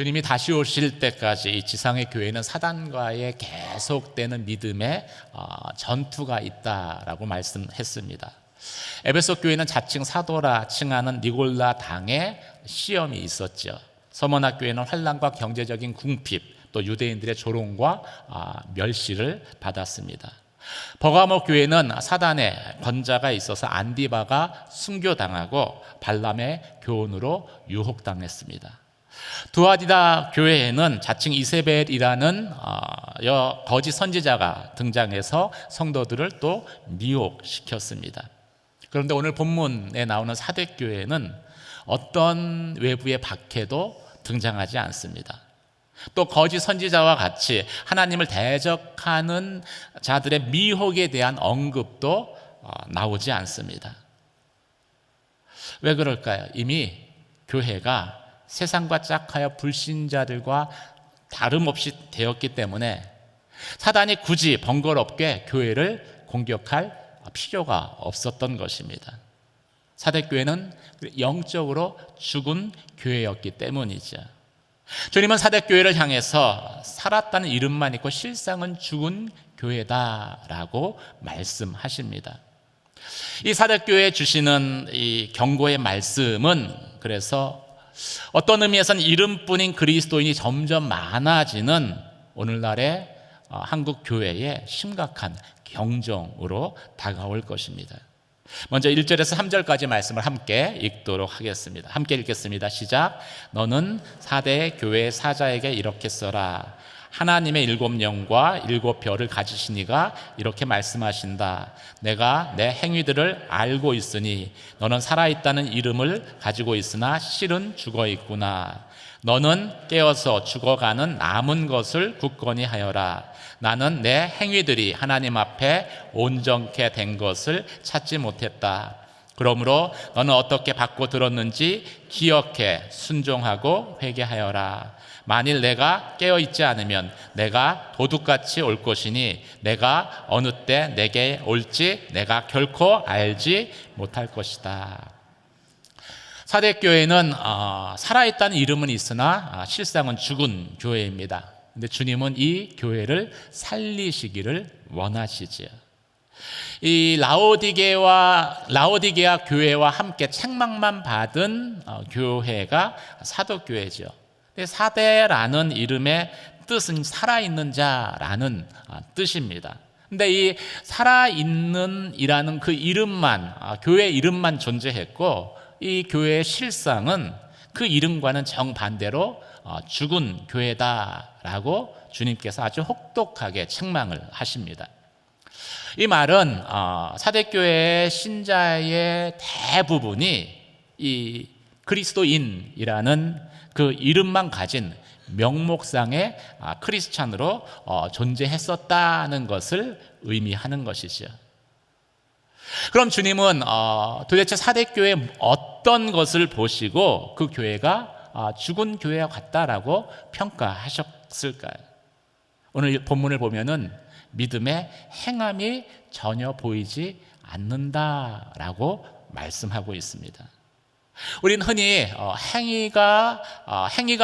주님이 다시 오실 때까지 이 지상의 교회는 사단과의 계속되는 믿음의 전투가 있다라고 말씀했습니다. 에베소 교회는 자칭 사도라 칭하는 니골라 당의 시험이 있었죠. 서머나 교회는 환난과 경제적인 궁핍, 또 유대인들의 조롱과 멸시를 받았습니다. 버가모 교회는 사단의 권자가 있어서 안디바가 순교당하고 발람의 교훈으로 유혹당했습니다. 두아디다 교회에는 자칭 이세벨이라는 거짓 선지자가 등장해서 성도들을 또 미혹시켰습니다. 그런데 오늘 본문에 나오는 사대교회는 어떤 외부의 박해도 등장하지 않습니다. 또 거짓 선지자와 같이 하나님을 대적하는 자들의 미혹에 대한 언급도 나오지 않습니다. 왜 그럴까요? 이미 교회가 세상과 짝하여 불신자들과 다름없이 되었기 때문에 사단이 굳이 번거롭게 교회를 공격할 필요가 없었던 것입니다. 사대교회는 영적으로 죽은 교회였기 때문이죠. 주님은 사대교회를 향해서 살았다는 이름만 있고 실상은 죽은 교회다라고 말씀하십니다. 이 사대교회에 주시는 이 경고의 말씀은 그래서 어떤 의미에서는 이름뿐인 그리스도인이 점점 많아지는 오늘날의 한국 교회의 심각한 경종으로 다가올 것입니다. 먼저 1절에서 3절까지 말씀을 함께 읽도록 하겠습니다. 함께 읽겠습니다. 시작. 너는 사대 교회 사자에게 이렇게 써라. 하나님의 7영과 7별을 가지신 이가 이렇게 말씀하신다. 내가 내 행위들을 알고 있으니 너는 살아있다는 이름을 가지고 있으나 실은 죽어 있구나. 너는 깨어서 죽어가는 남은 것을 굳건히 하여라. 나는 내 행위들이 하나님 앞에 온전케 된 것을 찾지 못했다. 그러므로 너는 어떻게 받고 들었는지 기억해 순종하고 회개하여라. 만일 내가 깨어있지 않으면 내가 도둑같이 올 것이니 내가 어느 때 내게 올지 내가 결코 알지 못할 것이다. 사대교회는 살아있다는 이름은 있으나 실상은 죽은 교회입니다. 근데 주님은 이 교회를 살리시기를 원하시지요. 이 라오디게아 교회와 함께 책망만 받은 교회가 사도교회죠. 사대라는 이름의 뜻은 살아있는 자라는 뜻입니다. 근데 이 살아있는 이라는 그 이름만, 교회 이름만 존재했고 이 교회의 실상은 그 이름과는 정반대로 죽은 교회다라고 주님께서 아주 혹독하게 책망을 하십니다. 이 말은 사대교회의 신자의 대부분이 이 그리스도인이라는 그 이름만 가진 명목상의 크리스찬으로 존재했었다는 것을 의미하는 것이죠. 그럼 주님은 도대체 사대교회의 어떤 것을 보시고 그 교회가 죽은 교회와 같다라고 평가하셨을까요? 오늘 본문을 보면은 믿음의 행함이 전혀 보이지 않는다라고 말씀하고 있습니다. 우리는 흔히 행위가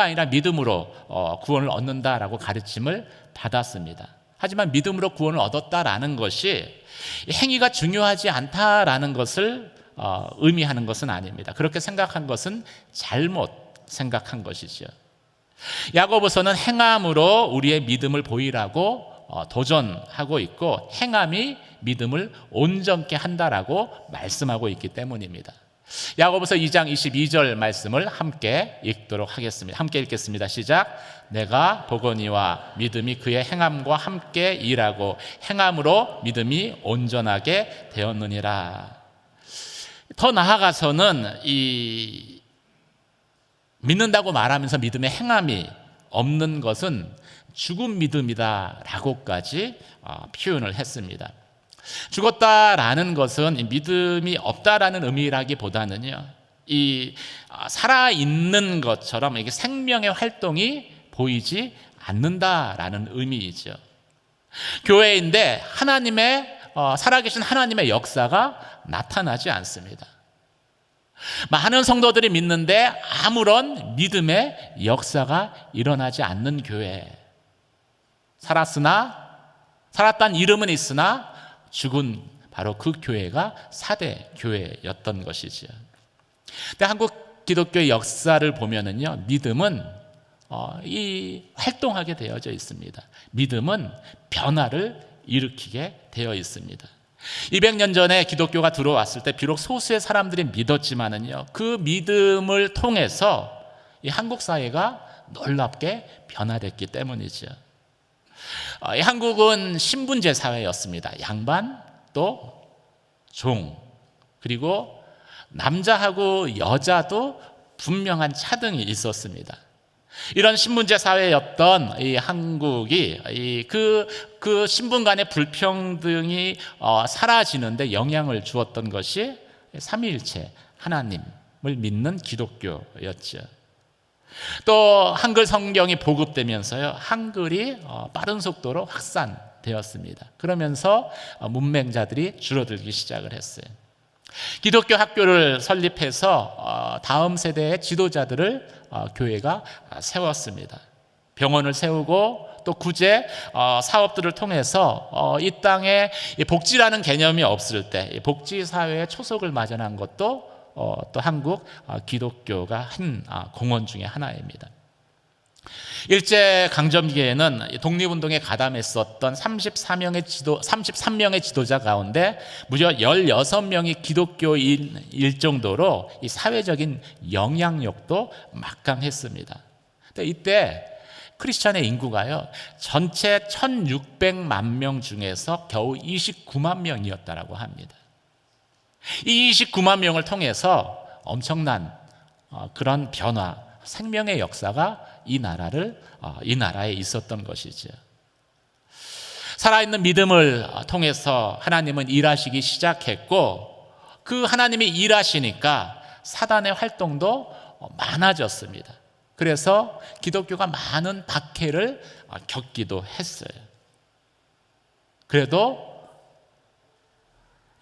아니라 믿음으로 구원을 얻는다라고 가르침을 받았습니다. 하지만 믿음으로 구원을 얻었다라는 것이 행위가 중요하지 않다라는 것을 의미하는 것은 아닙니다. 그렇게 생각한 것은 잘못 생각한 것이죠. 야고보서는 행함으로 우리의 믿음을 보이라고 도전하고 있고 행함이 믿음을 온전케 한다라고 말씀하고 있기 때문입니다. 야고보서 2장 22절 말씀을 함께 읽도록 하겠습니다. 함께 읽겠습니다. 시작. 내가 보거니와 믿음이 그의 행함과 함께 일하고 행함으로 믿음이 온전하게 되었느니라. 더 나아가서는 이 믿는다고 말하면서 믿음의 행함이 없는 것은 죽은 믿음이다라고까지 표현을 했습니다. 죽었다라는 것은 믿음이 없다라는 의미라기보다는요, 이 살아있는 것처럼 이게 생명의 활동이 보이지 않는다라는 의미이죠. 교회인데 살아계신 하나님의 역사가 나타나지 않습니다. 많은 성도들이 믿는데 아무런 믿음의 역사가 일어나지 않는 교회. 살았다는 이름은 있으나 죽은 바로 그 교회가 사대 교회였던 것이죠. 근데 한국 기독교의 역사를 보면은요, 믿음은 활동하게 되어져 있습니다. 믿음은 변화를 일으키게 되어 있습니다. 200년 전에 기독교가 들어왔을 때 비록 소수의 사람들이 믿었지만은요, 그 믿음을 통해서 이 한국 사회가 놀랍게 변화됐기 때문이죠. 한국은 신분제 사회였습니다. 양반 또 종, 그리고 남자하고 여자도 분명한 차등이 있었습니다. 이런 신분제 사회였던 이 한국이 그 신분 간의 불평등이 사라지는데 영향을 주었던 것이 삼위일체 하나님을 믿는 기독교였죠. 또 한글 성경이 보급되면서요, 한글이 빠른 속도로 확산되었습니다. 그러면서 문맹자들이 줄어들기 시작을 했어요. 기독교 학교를 설립해서 다음 세대의 지도자들을 교회가 세웠습니다. 병원을 세우고 또 구제 사업들을 통해서 이 땅에 복지라는 개념이 없을 때 복지사회의 초석을 마련한 것도 또 한국 기독교가 한 공헌 중에 하나입니다. 일제강점기에는 독립운동에 가담했었던 33명의 지도자 가운데 무려 16명이 기독교인일 정도로 이 사회적인 영향력도 막강했습니다. 이때 크리스천의 인구가요, 전체 1600만 명 중에서 겨우 29만 명이었다고 합니다. 이 29만 명을 통해서 엄청난 그런 변화, 생명의 역사가 이 나라에 있었던 것이죠. 살아있는 믿음을 통해서 하나님은 일하시기 시작했고, 그 하나님이 일하시니까 사단의 활동도 많아졌습니다. 그래서 기독교가 많은 박해를 겪기도 했어요. 그래도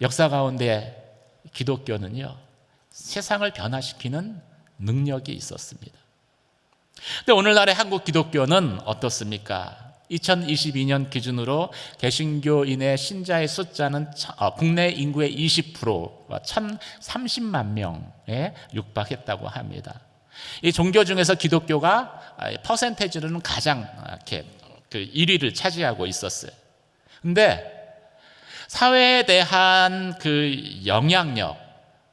역사 가운데 기독교는요, 세상을 변화시키는 능력이 있었습니다. 근데 오늘날의 한국 기독교는 어떻습니까? 2022년 기준으로 개신교인의 신자의 숫자는 국내 인구의 20%와 1,030만 명에 육박했다고 합니다. 이 종교 중에서 기독교가 퍼센테이지로는 가장 이렇게 1위를 차지하고 있었어요. 근데 사회에 대한 그 영향력,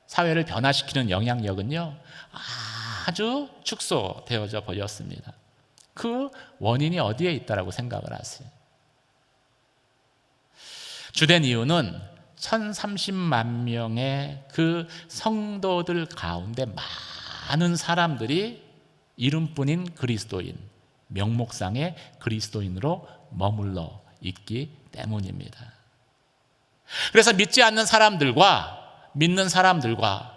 사회를 변화시키는 영향력은요, 아주 축소되어져 버렸습니다. 그 원인이 어디에 있다라고 생각을 하세요? 주된 이유는 1,030만 명의 그 성도들 가운데 많은 사람들이 이름뿐인 그리스도인, 명목상의 그리스도인으로 머물러 있기 때문입니다. 그래서 믿지 않는 사람들과 믿는 사람들과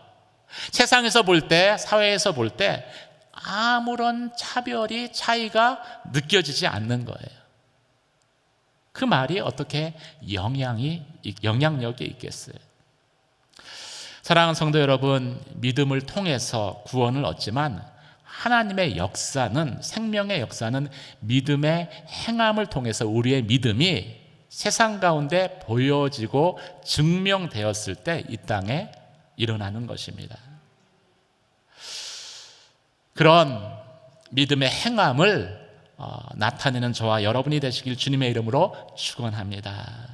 세상에서 볼 때, 사회에서 볼 때 아무런 차이가 느껴지지 않는 거예요. 그 말이 어떻게 영향력이 있겠어요? 사랑하는 성도 여러분, 믿음을 통해서 구원을 얻지만 하나님의 역사는, 생명의 역사는 믿음의 행함을 통해서 우리의 믿음이 세상 가운데 보여지고 증명되었을 때 이 땅에 일어나는 것입니다. 그런 믿음의 행함을 나타내는 저와 여러분이 되시길 주님의 이름으로 축원합니다.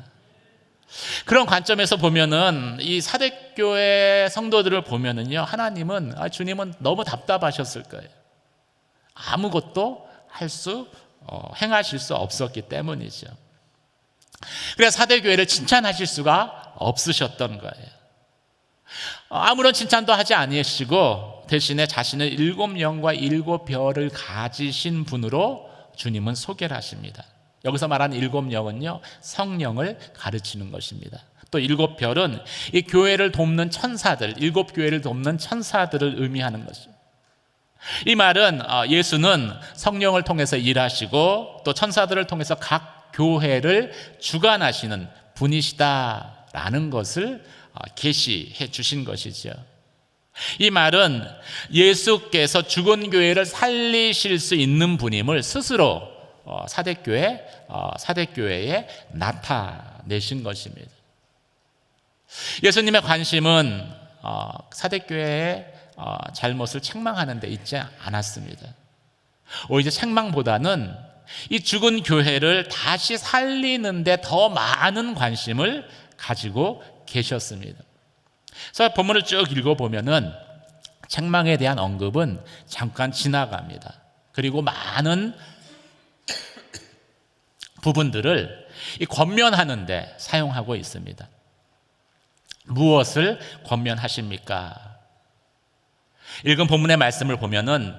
그런 관점에서 보면은 이 사대교회 성도들을 보면은요, 주님은 너무 답답하셨을 거예요. 아무것도 행하실 수 없었기 때문이죠. 그래서 사대교회를 칭찬하실 수가 없으셨던 거예요. 아무런 칭찬도 하지 아니하시고 대신에 자신의 7영과 7별을 가지신 분으로 주님은 소개를 하십니다. 여기서 말하는 7영은요, 성령을 가르치는 것입니다. 또 7별은 이 교회를 돕는 천사들, 7교회를 돕는 천사들을 의미하는 것입니다. 이 말은 예수는 성령을 통해서 일하시고 또 천사들을 통해서 각 교회를 주관하시는 분이시다라는 것을 계시해 주신 것이죠. 이 말은 예수께서 죽은 교회를 살리실 수 있는 분임을 스스로 사대교회에 나타내신 것입니다. 예수님의 관심은 사대교회의 잘못을 책망하는 데 있지 않았습니다. 오히려 책망보다는 이 죽은 교회를 다시 살리는 데 더 많은 관심을 가지고 계셨습니다. 그래서 본문을 쭉 읽어보면은 책망에 대한 언급은 잠깐 지나갑니다. 그리고 많은 부분들을 이 권면하는 데 사용하고 있습니다. 무엇을 권면하십니까? 읽은 본문의 말씀을 보면은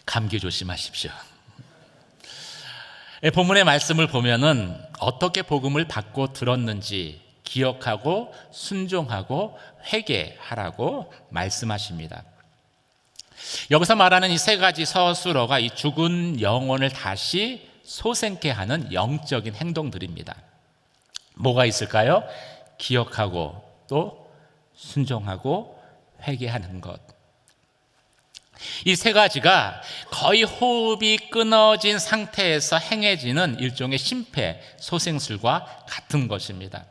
감기 조심하십시오. 본문의 말씀을 보면은 어떻게 복음을 받고 들었는지 기억하고 순종하고 회개하라고 말씀하십니다. 여기서 말하는 이 세 가지 서술어가 이 죽은 영혼을 다시 소생케 하는 영적인 행동들입니다. 뭐가 있을까요? 기억하고 또 순종하고 회개하는 것. 이 세 가지가 거의 호흡이 끊어진 상태에서 행해지는 일종의 심폐소생술과 같은 것입니다.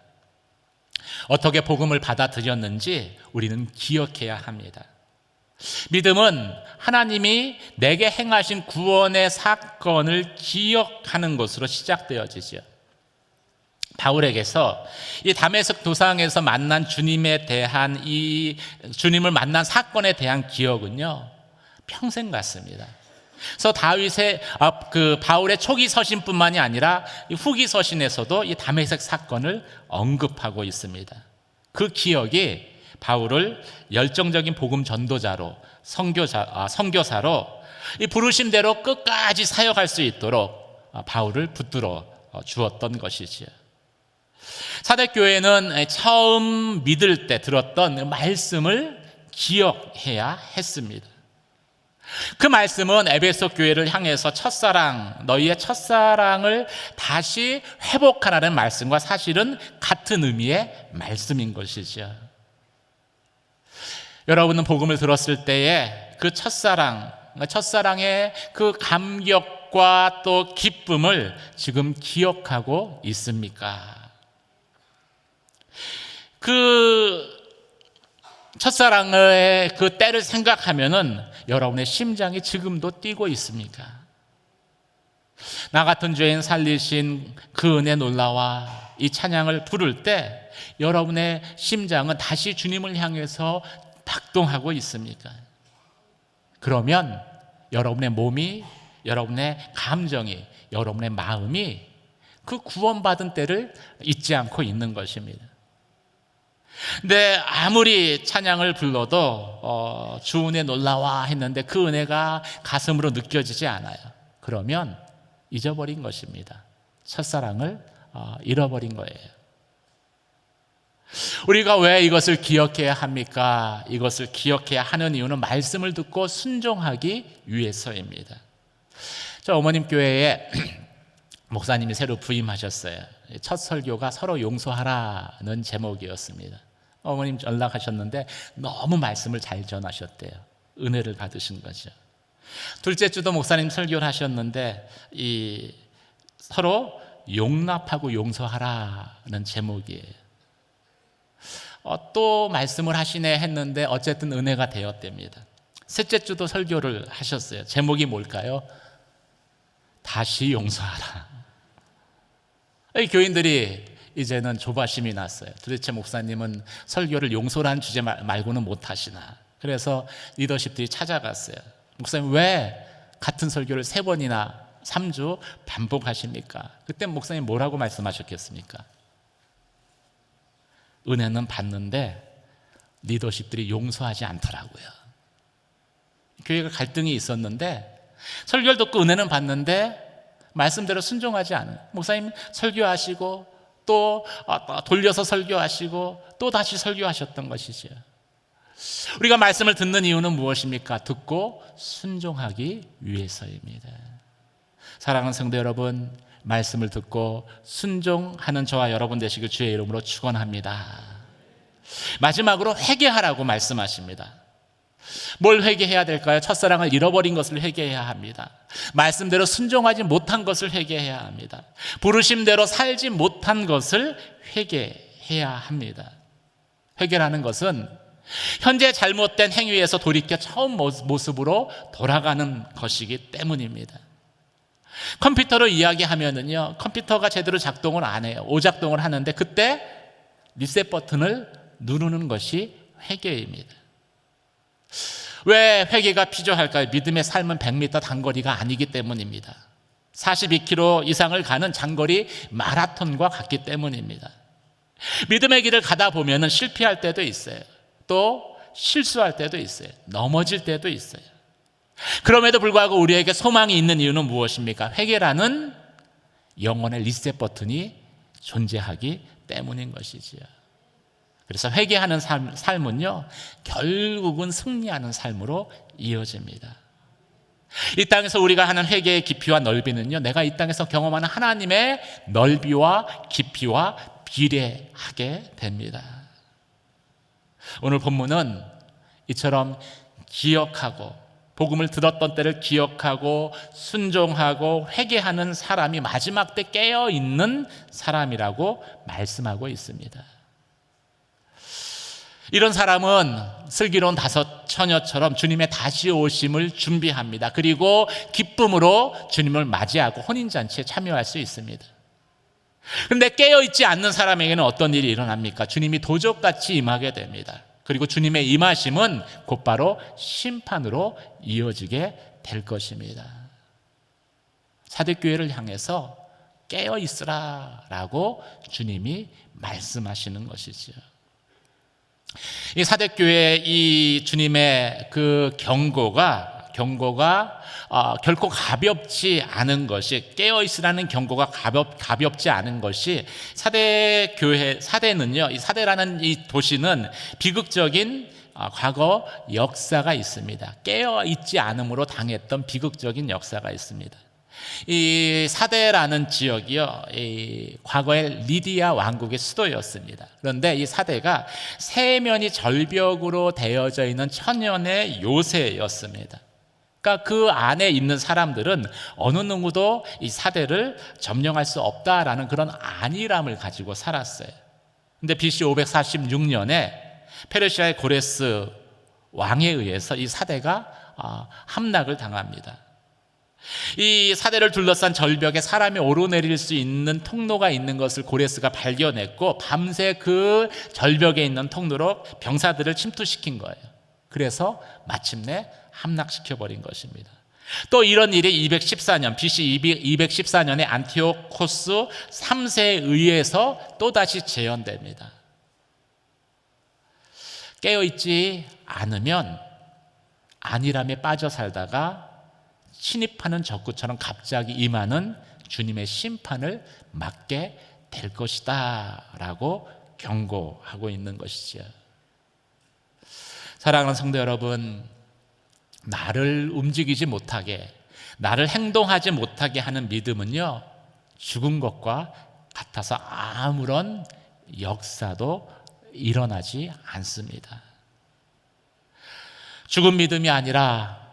어떻게 복음을 받아들였는지 우리는 기억해야 합니다. 믿음은 하나님이 내게 행하신 구원의 사건을 기억하는 것으로 시작되어지죠. 바울에게서 이 다메섹 도상에서 만난 주님에 대한 주님을 만난 사건에 대한 기억은요, 평생 같습니다. 그래서 바울의 초기 서신뿐만이 아니라 후기 서신에서도 이 다메섹 사건을 언급하고 있습니다. 그 기억이 바울을 열정적인 복음 전도자로 선교사로 이 부르심대로 끝까지 사역할 수 있도록 바울을 붙들어 주었던 것이지요. 사대교회는 처음 믿을 때 들었던 말씀을 기억해야 했습니다. 그 말씀은 에베소 교회를 향해서 너희의 첫사랑을 다시 회복하라는 말씀과 사실은 같은 의미의 말씀인 것이죠. 여러분은 복음을 들었을 때에 그 첫사랑의 그 감격과 또 기쁨을 지금 기억하고 있습니까? 그 첫사랑의 그 때를 생각하면은 여러분의 심장이 지금도 뛰고 있습니까? 나 같은 죄인 살리신 그 은혜 놀라와 이 찬양을 부를 때 여러분의 심장은 다시 주님을 향해서 박동하고 있습니까? 그러면 여러분의 몸이, 여러분의 감정이, 여러분의 마음이 그 구원받은 때를 잊지 않고 있는 것입니다. 근데 아무리 찬양을 불러도 주 은혜 놀라와 했는데 그 은혜가 가슴으로 느껴지지 않아요. 그러면 잊어버린 것입니다. 첫사랑을 잃어버린 거예요. 우리가 왜 이것을 기억해야 합니까? 이것을 기억해야 하는 이유는 말씀을 듣고 순종하기 위해서입니다. 저 어머님 교회에 목사님이 새로 부임하셨어요. 첫 설교가 서로 용서하라는 제목이었습니다. 어머님 연락하셨는데 너무 말씀을 잘 전하셨대요. 은혜를 받으신 거죠. 둘째 주도 목사님 설교를 하셨는데 서로 용납하고 용서하라는 제목이에요. 또 말씀을 하시네 했는데 어쨌든 은혜가 되었답니다. 셋째 주도 설교를 하셨어요. 제목이 뭘까요? 다시 용서하라. 이 교인들이 이제는 조바심이 났어요. 도대체 목사님은 설교를 용서라는 주제 말고는 못하시나. 그래서 리더십들이 찾아갔어요. 목사님 왜 같은 설교를 3번이나 3주 반복하십니까? 그때 목사님 뭐라고 말씀하셨겠습니까? 은혜는 받는데 리더십들이 용서하지 않더라고요. 교회가 갈등이 있었는데 설교를 듣고 은혜는 받는데 말씀대로 순종하지 않은 목사님 설교하시고 또 돌려서 설교하시고 또 다시 설교하셨던 것이죠. 우리가 말씀을 듣는 이유는 무엇입니까? 듣고 순종하기 위해서입니다. 사랑하는 성도 여러분, 말씀을 듣고 순종하는 저와 여러분 되시길 주의 이름으로 축원합니다. 마지막으로 회개하라고 말씀하십니다. 뭘 회개해야 될까요? 첫사랑을 잃어버린 것을 회개해야 합니다. 말씀대로 순종하지 못한 것을 회개해야 합니다. 부르심대로 살지 못한 것을 회개해야 합니다. 회개라는 것은 현재 잘못된 행위에서 돌이켜 처음 모습으로 돌아가는 것이기 때문입니다. 컴퓨터로 이야기하면은요, 컴퓨터가 제대로 작동을 안 해요. 오작동을 하는데 그때 리셋 버튼을 누르는 것이 회개입니다. 왜 회개가 필요할까요? 믿음의 삶은 100m 단거리가 아니기 때문입니다. 42km 이상을 가는 장거리 마라톤과 같기 때문입니다. 믿음의 길을 가다 보면 실패할 때도 있어요. 또 실수할 때도 있어요. 넘어질 때도 있어요. 그럼에도 불구하고 우리에게 소망이 있는 이유는 무엇입니까? 회개라는 영혼의 리셋 버튼이 존재하기 때문인 것이지요. 그래서 회개하는 삶은요, 결국은 승리하는 삶으로 이어집니다. 이 땅에서 우리가 하는 회개의 깊이와 넓이는요, 내가 이 땅에서 경험하는 하나님의 넓이와 깊이와 비례하게 됩니다. 오늘 본문은 이처럼 기억하고 복음을 들었던 때를 기억하고 순종하고 회개하는 사람이 마지막 때 깨어있는 사람이라고 말씀하고 있습니다. 이런 사람은 슬기로운 5 처녀처럼 주님의 다시 오심을 준비합니다. 그리고 기쁨으로 주님을 맞이하고 혼인잔치에 참여할 수 있습니다. 그런데 깨어있지 않는 사람에게는 어떤 일이 일어납니까? 주님이 도적같이 임하게 됩니다. 그리고 주님의 임하심은 곧바로 심판으로 이어지게 될 것입니다. 사대교회를 향해서 깨어있으라 라고 주님이 말씀하시는 것이죠. 이 사대교회의 이 주님의 그 경고가 결코 가볍지 않은 것이, 깨어있으라는 경고가 가볍지 않은 것이, 사대는요, 이 사대라는 이 도시는 비극적인 과거 역사가 있습니다. 깨어있지 않음으로 당했던 비극적인 역사가 있습니다. 이 사대라는 지역이요, 이 과거의 리디아 왕국의 수도였습니다. 그런데 이 사대가 세면이 절벽으로 되어져 있는 천연의 요새였습니다. 그러니까 그 안에 있는 사람들은 어느 누구도 이 사대를 점령할 수 없다라는 그런 안일함을 가지고 살았어요. 그런데 BC 546년에 페르시아의 고레스 왕에 의해서 이 사대가 함락을 당합니다. 이 사대를 둘러싼 절벽에 사람이 오르내릴 수 있는 통로가 있는 것을 고레스가 발견했고, 밤새 그 절벽에 있는 통로로 병사들을 침투시킨 거예요. 그래서 마침내 함락시켜버린 것입니다. 또 이런 일이 214년, BC 214년에 안티오코스 3세에 의해서 또다시 재현됩니다. 깨어있지 않으면 안일함에 빠져 살다가 침입하는 적구처럼 갑자기 임하는 주님의 심판을 맞게 될 것이다 라고 경고하고 있는 것이죠. 사랑하는 성도 여러분, 나를 움직이지 못하게, 나를 행동하지 못하게 하는 믿음은요, 죽은 것과 같아서 아무런 역사도 일어나지 않습니다. 죽은 믿음이 아니라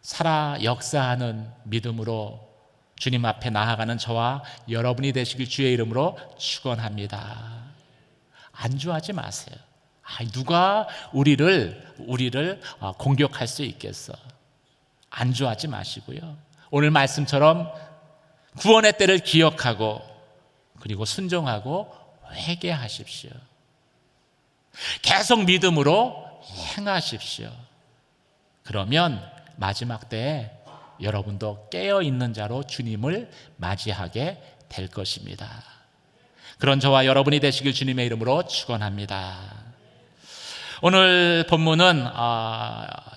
살아 역사하는 믿음으로 주님 앞에 나아가는 저와 여러분이 되시길 주의 이름으로 축원합니다. 안주하지 마세요. 누가 우리를 공격할 수 있겠어? 안주하지 마시고요, 오늘 말씀처럼 구원의 때를 기억하고 그리고 순종하고 회개하십시오. 계속 믿음으로 행하십시오. 그러면 마지막 때에 여러분도 깨어있는 자로 주님을 맞이하게 될 것입니다. 그런 저와 여러분이 되시길 주님의 이름으로 축원합니다. 오늘 본문은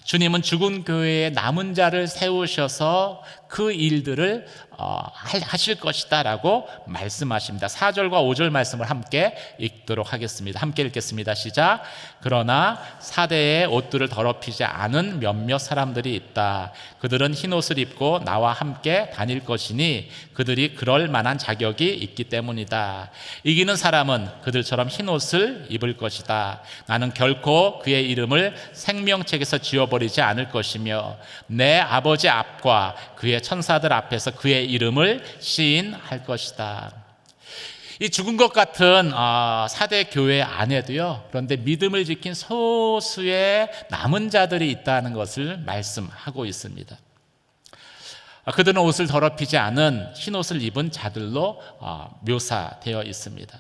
주님은 죽은 교회에 남은 자를 세우셔서 그 일들을 하실 것이다 라고 말씀하십니다. 4절과 5절 말씀을 함께 읽도록 하겠습니다. 함께 읽겠습니다. 시작. 그러나 사대에 옷들을 더럽히지 않은 몇몇 사람들이 있다. 그들은 흰옷을 입고 나와 함께 다닐 것이니 그들이 그럴 만한 자격이 있기 때문이다. 이기는 사람은 그들처럼 흰옷을 입을 것이다. 나는 결코 그의 이름을 생명책에서 지워버리지 않을 것이며 내 아버지 앞과 그의 천사들 앞에서 그의 이름을 시인할 것이다. 이 죽은 것 같은 사대 교회 안에도요, 그런데 믿음을 지킨 소수의 남은 자들이 있다는 것을 말씀하고 있습니다. 그들은 옷을 더럽히지 않은 흰옷을 입은 자들로 묘사되어 있습니다.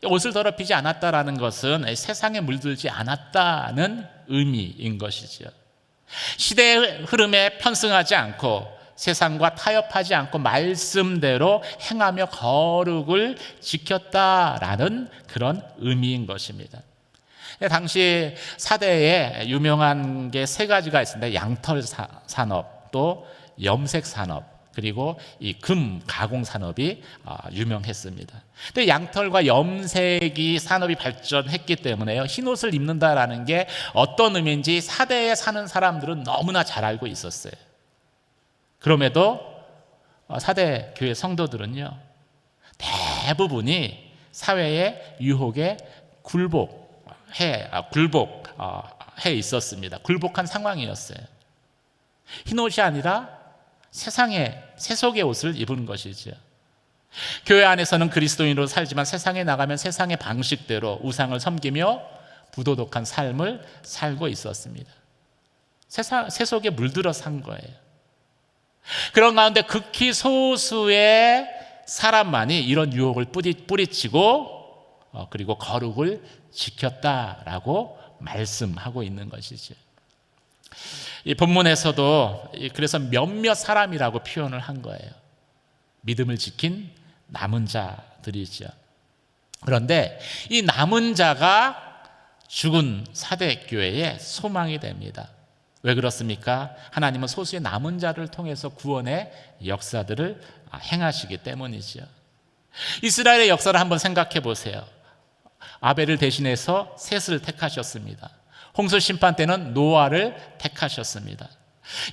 옷을 더럽히지 않았다라는 것은 세상에 물들지 않았다는 의미인 것이죠. 시대의 흐름에 편승하지 않고 세상과 타협하지 않고 말씀대로 행하며 거룩을 지켰다라는 그런 의미인 것입니다. 당시 사대에 유명한 게 세 가지가 있습니다. 양털 산업, 또 염색 산업, 그리고 이 금 가공 산업이 유명했습니다. 근데 양털과 염색이 산업이 발전했기 때문에요, 흰옷을 입는다라는 게 어떤 의미인지 사대에 사는 사람들은 너무나 잘 알고 있었어요. 그럼에도 사대 교회 성도들은요, 대부분이 사회의 유혹에 굴복해 있었습니다. 굴복한 상황이었어요. 흰옷이 아니라 세속의 옷을 입은 것이죠. 교회 안에서는 그리스도인으로 살지만 세상에 나가면 세상의 방식대로 우상을 섬기며 부도덕한 삶을 살고 있었습니다. 세속에 물들어 산 거예요. 그런 가운데 극히 소수의 사람만이 이런 유혹을 뿌리치고 그리고 거룩을 지켰다라고 말씀하고 있는 것이죠. 이 본문에서도 그래서 몇몇 사람이라고 표현을 한 거예요. 믿음을 지킨 남은 자들이죠. 그런데 이 남은 자가 죽은 사대교회의 소망이 됩니다. 왜 그렇습니까? 하나님은 소수의 남은 자를 통해서 구원의 역사들을 행하시기 때문이죠. 이스라엘의 역사를 한번 생각해 보세요. 아벨을 대신해서 셋을 택하셨습니다. 홍수 심판 때는 노아를 택하셨습니다.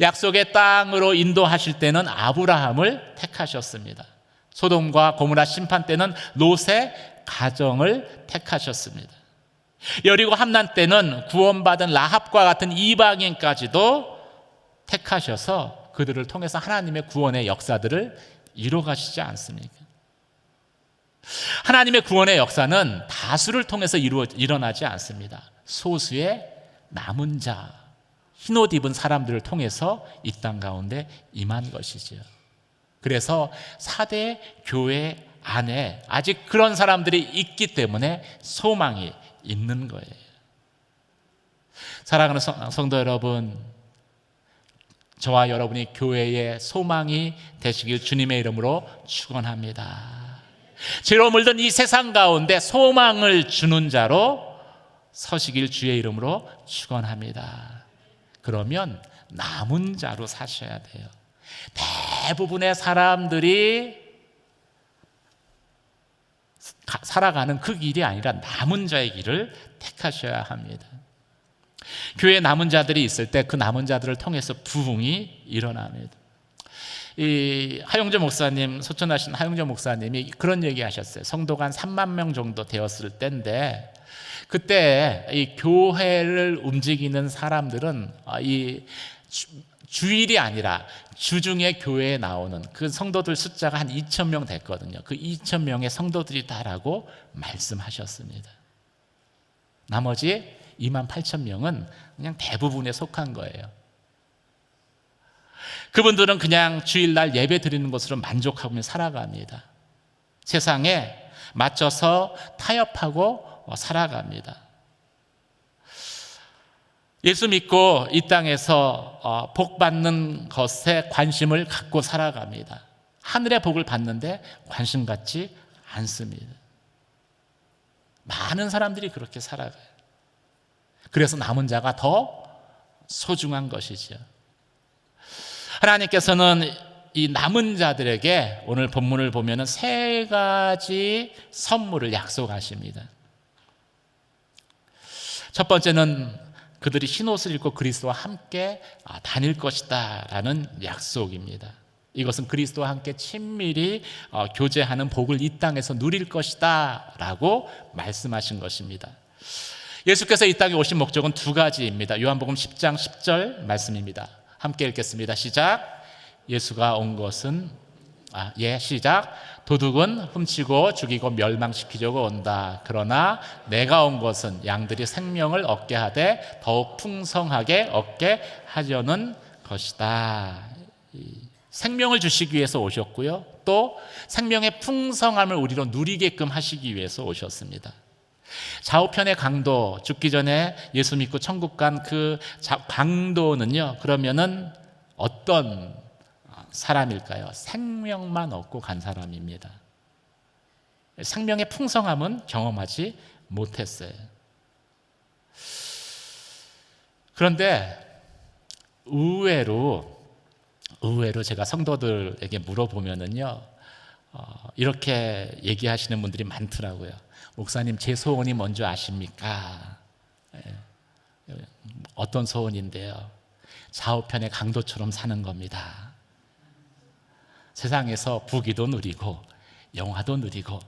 약속의 땅으로 인도하실 때는 아브라함을 택하셨습니다. 소돔과 고모라 심판 때는 롯의 가정을 택하셨습니다. 여리고 함난 때는 구원받은 라합과 같은 이방인까지도 택하셔서 그들을 통해서 하나님의 구원의 역사들을 이루어가시지 않습니까? 하나님의 구원의 역사는 다수를 통해서 일어나지 않습니다. 소수의 남은 자, 흰옷 입은 사람들을 통해서 이 땅 가운데 임한 것이죠. 그래서 사대 교회 안에 아직 그런 사람들이 있기 때문에 소망이 있는 거예요. 사랑하는 성도 여러분, 저와 여러분이 교회의 소망이 되시길 주님의 이름으로 축원합니다. 죄로 물든 이 세상 가운데 소망을 주는 자로 서시길 주의 이름으로 축원합니다. 그러면 남은 자로 사셔야 돼요. 대부분의 사람들이 살아가는 그 길이 아니라 남은 자의 길을 택하셔야 합니다. 교회에 남은 자들이 있을 때 그 남은 자들을 통해서 부흥이 일어납니다. 이 하용조 목사님, 소천하신 하용조 목사님이 그런 얘기 하셨어요. 성도가 한 3만 명 정도 되었을 때인데, 그때 이 교회를 움직이는 사람들은 이 주일이 아니라 주중에 교회에 나오는 그 성도들 숫자가 한 2,000명 됐거든요. 그 2,000명의 성도들이다라고 말씀하셨습니다. 나머지 28,000명은 그냥 대부분에 속한 거예요. 그분들은 그냥 주일날 예배 드리는 것으로 만족하며 살아갑니다. 세상에 맞춰서 타협하고 살아갑니다. 예수 믿고 이 땅에서 복 받는 것에 관심을 갖고 살아갑니다. 하늘의 복을 받는데 관심 갖지 않습니다. 많은 사람들이 그렇게 살아가요. 그래서 남은 자가 더 소중한 것이죠. 하나님께서는 이 남은 자들에게 오늘 본문을 보면은 세 가지 선물을 약속하십니다. 첫 번째는 그들이 흰옷을 입고 그리스도와 함께 다닐 것이다 라는 약속입니다. 이것은 그리스도와 함께 친밀히 교제하는 복을 이 땅에서 누릴 것이다 라고 말씀하신 것입니다. 예수께서 이 땅에 오신 목적은 두 가지입니다. 요한복음 10장 10절 말씀입니다. 함께 읽겠습니다. 시작. 예수가 온 것은 시작. 도둑은 훔치고 죽이고 멸망시키려고 온다. 그러나 내가 온 것은 양들이 생명을 얻게 하되 더욱 풍성하게 얻게 하려는 것이다. 생명을 주시기 위해서 오셨고요, 또 생명의 풍성함을 우리로 누리게끔 하시기 위해서 오셨습니다. 좌우편의 강도, 죽기 전에 예수 믿고 천국 간 그 강도는요, 그러면은 어떤 사람일까요? 생명만 얻고 간 사람입니다. 생명의 풍성함은 경험하지 못했어요. 그런데 의외로 제가 성도들에게 물어보면은요, 이렇게 얘기하시는 분들이 많더라고요. 목사님, 제 소원이 뭔지 아십니까? 어떤 소원인데요? 좌우편의 강도처럼 사는 겁니다. 세상에서 부귀도 누리고 영화도 누리고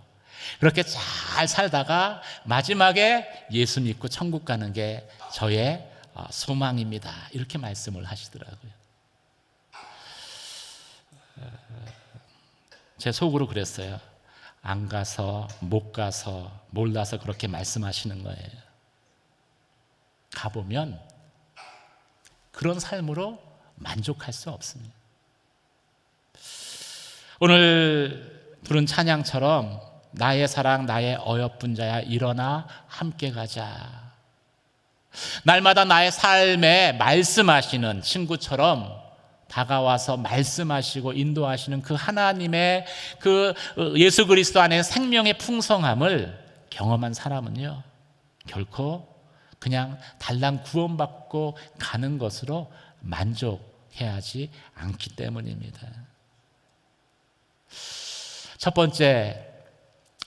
그렇게 잘 살다가 마지막에 예수 믿고 천국 가는 게 저의 소망입니다. 이렇게 말씀을 하시더라고요. 제 속으로 그랬어요. 안 가서, 못 가서, 몰라서 그렇게 말씀하시는 거예요. 가보면 그런 삶으로 만족할 수 없습니다. 오늘 부른 찬양처럼 나의 사랑 나의 어여쁜 자야 일어나 함께 가자. 날마다 나의 삶에 말씀하시는 친구처럼 다가와서 말씀하시고 인도하시는 그 하나님의 그 예수 그리스도 안에 생명의 풍성함을 경험한 사람은요, 결코 그냥 달랑 구원받고 가는 것으로 만족해야 하지 않기 때문입니다. 첫 번째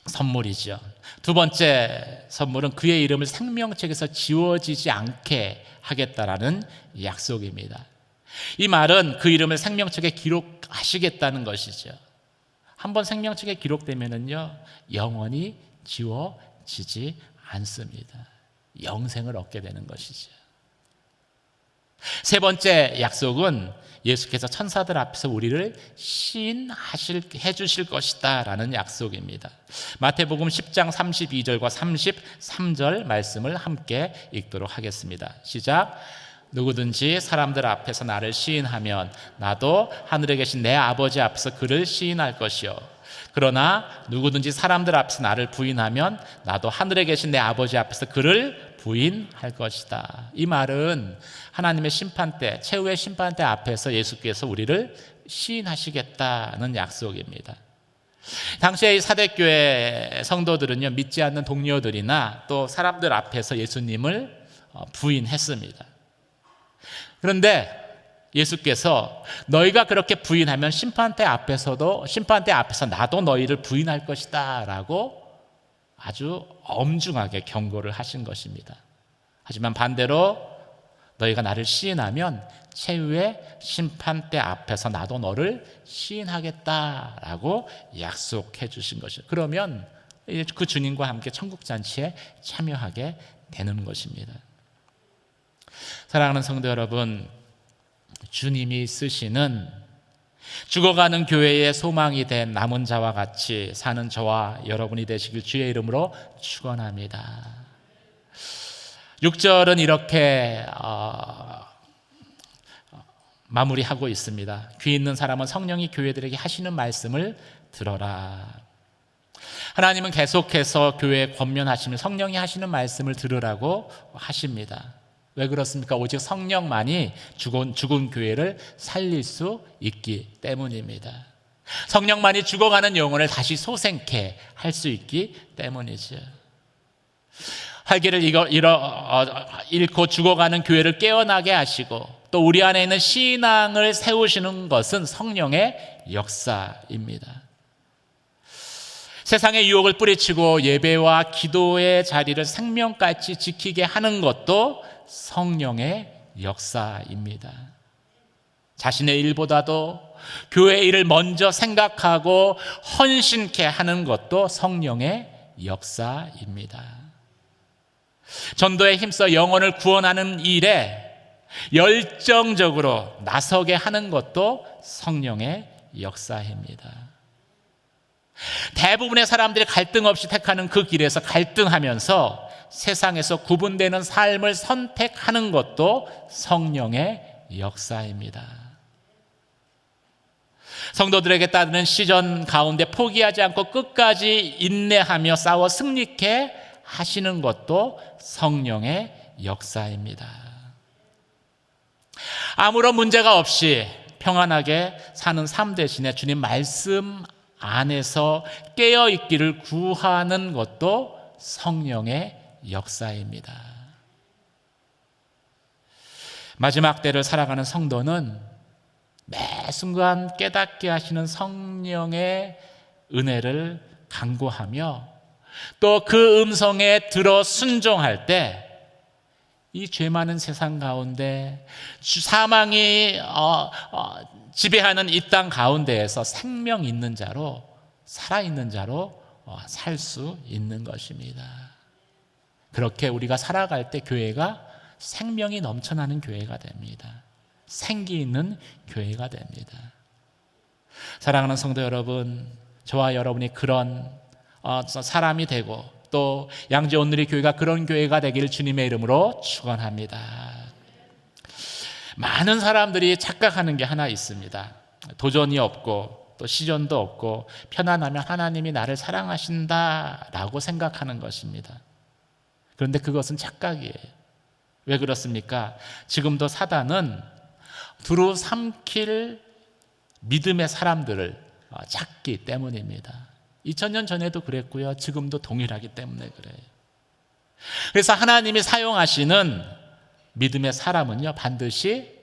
선물이죠. 두 번째 선물은 그의 이름을 생명책에서 지워지지 않게 하겠다라는 약속입니다. 이 말은 그 이름을 생명책에 기록하시겠다는 것이죠. 한번 생명책에 기록되면은요, 영원히 지워지지 않습니다. 영생을 얻게 되는 것이죠. 세 번째 약속은 예수께서 천사들 앞에서 우리를 시인해 주실 것이다 라는 약속입니다. 마태복음 10장 32절과 33절 말씀을 함께 읽도록 하겠습니다. 시작. 누구든지 사람들 앞에서 나를 시인하면 나도 하늘에 계신 내 아버지 앞에서 그를 시인할 것이요, 그러나 누구든지 사람들 앞에서 나를 부인하면 나도 하늘에 계신 내 아버지 앞에서 그를 부인할 것이다. 이 말은 하나님의 심판대, 최후의 심판대 앞에서 예수께서 우리를 시인하시겠다는 약속입니다. 당시의 사대교회 성도들은요, 믿지 않는 동료들이나 또 사람들 앞에서 예수님을 부인했습니다. 그런데 예수께서 너희가 그렇게 부인하면 심판대 앞에서 나도 너희를 부인할 것이다 라고 아주 엄중하게 경고를 하신 것입니다. 하지만 반대로 너희가 나를 시인하면 최후의 심판대 앞에서 나도 너를 시인하겠다라고 약속해 주신 것이죠. 그러면 그 주님과 함께 천국잔치에 참여하게 되는 것입니다. 사랑하는 성도 여러분, 주님이 쓰시는 죽어가는 교회의 소망이 된 남은 자와 같이 사는 저와 여러분이 되시길 주의 이름으로 축원합니다. 6절은 이렇게 마무리하고 있습니다. 귀 있는 사람은 성령이 교회들에게 하시는 말씀을 들어라. 하나님은 계속해서 교회에 권면하시며 성령이 하시는 말씀을 들으라고 하십니다. 왜 그렇습니까? 오직 성령만이 죽은 교회를 살릴 수 있기 때문입니다. 성령만이 죽어가는 영혼을 다시 소생케 할 수 있기 때문이죠. 활기를 잃고 죽어가는 교회를 깨어나게 하시고 또 우리 안에 있는 신앙을 세우시는 것은 성령의 역사입니다. 세상의 유혹을 뿌리치고 예배와 기도의 자리를 생명같이 지키게 하는 것도 성령의 역사입니다. 자신의 일보다도 교회의 일을 먼저 생각하고 헌신케 하는 것도 성령의 역사입니다. 전도에 힘써 영혼을 구원하는 일에 열정적으로 나서게 하는 것도 성령의 역사입니다. 대부분의 사람들이 갈등 없이 택하는 그 길에서 갈등하면서 세상에서 구분되는 삶을 선택하는 것도 성령의 역사입니다. 성도들에게 따르는 시전 가운데 포기하지 않고 끝까지 인내하며 싸워 승리케 하시는 것도 성령의 역사입니다. 아무런 문제가 없이 평안하게 사는 삶 대신에 주님 말씀 안에서 깨어있기를 구하는 것도 성령의 역사입니다. 마지막 때를 살아가는 성도는 매 순간 깨닫게 하시는 성령의 은혜를 간구하며 또 그 음성에 들어 순종할 때 이 죄 많은 세상 가운데 사망이 지배하는 이 땅 가운데에서 생명 있는 자로, 살아있는 자로 살 수 있는 것입니다. 그렇게 우리가 살아갈 때 교회가 생명이 넘쳐나는 교회가 됩니다. 생기 있는 교회가 됩니다. 사랑하는 성도 여러분, 저와 여러분이 그런 사람이 되고 또 양지 온누리 교회가 그런 교회가 되기를 주님의 이름으로 축원합니다. 많은 사람들이 착각하는 게 하나 있습니다. 도전이 없고 또 시전도 없고 편안하면 하나님이 나를 사랑하신다라고 생각하는 것입니다. 그런데 그것은 착각이에요. 왜 그렇습니까? 지금도 사단은 두루 삼킬 믿음의 사람들을 찾기 때문입니다. 2000년 전에도 그랬고요. 지금도 동일하기 때문에 그래요. 그래서 하나님이 사용하시는 믿음의 사람은요, 반드시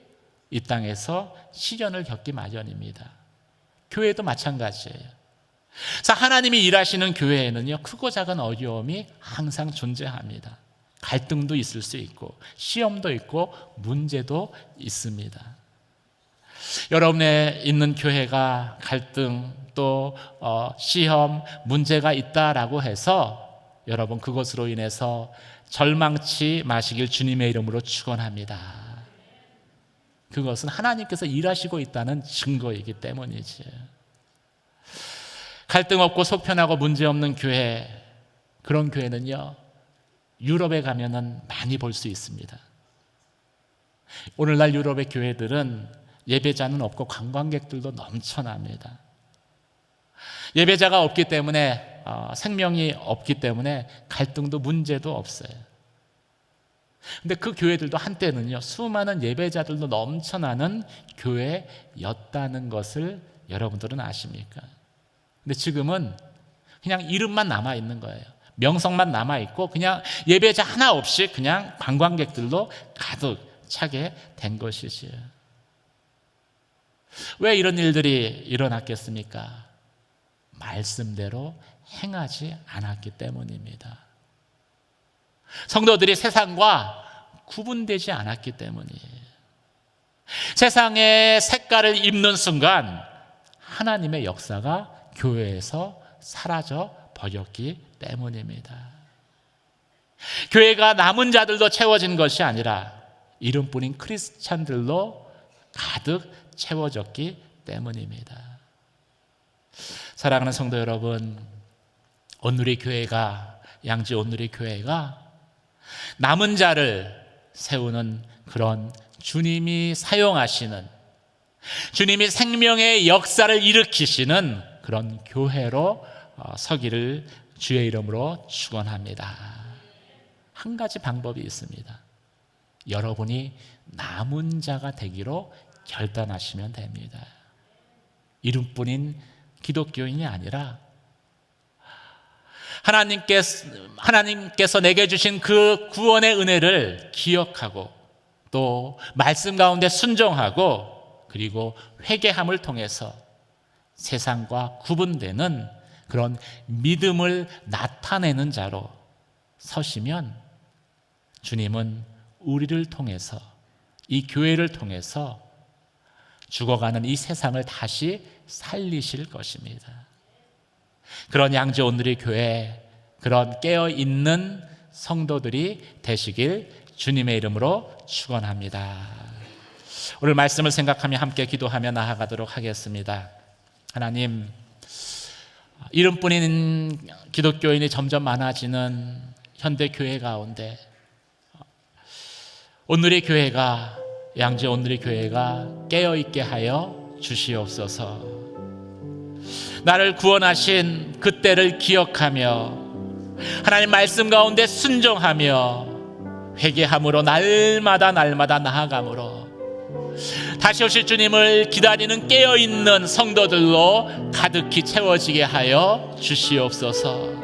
이 땅에서 시련을 겪기 마련입니다. 교회도 마찬가지예요. 그래서 하나님이 일하시는 교회에는요, 크고 작은 어려움이 항상 존재합니다. 갈등도 있을 수 있고 시험도 있고 문제도 있습니다. 여러분의 있는 교회가 갈등 또 시험 문제가 있다라고 해서 여러분 그것으로 인해서 절망치 마시길 주님의 이름으로 축원합니다. 그것은 하나님께서 일하시고 있다는 증거이기 때문이지. 갈등 없고 속 편하고 문제 없는 교회, 그런 교회는요 유럽에 가면은 많이 볼 수 있습니다. 오늘날 유럽의 교회들은 예배자는 없고 관광객들도 넘쳐납니다. 예배자가 없기 때문에 생명이 없기 때문에 갈등도 문제도 없어요. 근데 그 교회들도 한때는요 수많은 예배자들도 넘쳐나는 교회였다는 것을 여러분들은 아십니까? 근데 지금은 그냥 이름만 남아있는 거예요. 명성만 남아있고 그냥 예배자 하나 없이 그냥 관광객들로 가득 차게 된 것이지요. 왜 이런 일들이 일어났겠습니까? 말씀대로 행하지 않았기 때문입니다. 성도들이 세상과 구분되지 않았기 때문이에요. 세상의 색깔을 입는 순간 하나님의 역사가 교회에서 사라져 버렸기 때문입니다. 교회가 남은 자들도 채워진 것이 아니라 이름뿐인 크리스찬들로 가득 채워졌기 때문입니다. 사랑하는 성도 여러분, 온누리 교회가, 양지 온누리 교회가 남은 자를 세우는 그런 주님이 사용하시는, 주님이 생명의 역사를 일으키시는 그런 교회로 서기를 주의 이름으로 축원합니다. 한 가지 방법이 있습니다. 여러분이 남은 자가 되기로 결단하시면 됩니다. 이름뿐인 기독교인이 아니라 하나님께서 내게 주신 그 구원의 은혜를 기억하고 또 말씀 가운데 순종하고 그리고 회개함을 통해서 세상과 구분되는 그런 믿음을 나타내는 자로 서시면 주님은 우리를 통해서, 이 교회를 통해서 죽어가는 이 세상을 다시 살리실 것입니다. 그런 양재 온누리 교회, 그런 깨어있는 성도들이 되시길 주님의 이름으로 축원합니다. 오늘 말씀을 생각하며 함께 기도하며 나아가도록 하겠습니다. 하나님, 이름뿐인 기독교인이 점점 많아지는 현대 교회 가운데 온누리 교회가, 양재 온누리 교회가 깨어있게 하여 주시옵소서. 나를 구원하신 그때를 기억하며 하나님 말씀 가운데 순종하며 회개함으로 날마다 나아감으로 다시 오실 주님을 기다리는 깨어있는 성도들로 가득히 채워지게 하여 주시옵소서.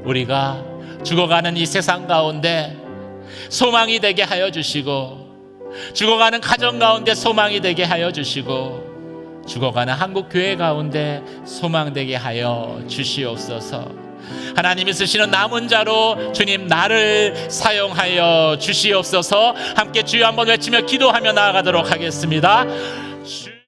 우리가 죽어가는 이 세상 가운데 소망이 되게 하여 주시고, 죽어가는 가정 가운데 소망이 되게 하여 주시고, 죽어가는 한국 교회 가운데 소망되게 하여 주시옵소서. 하나님이 쓰시는 남은 자로 주님 나를 사용하여 주시옵소서. 함께 주여 한번 외치며 기도하며 나아가도록 하겠습니다.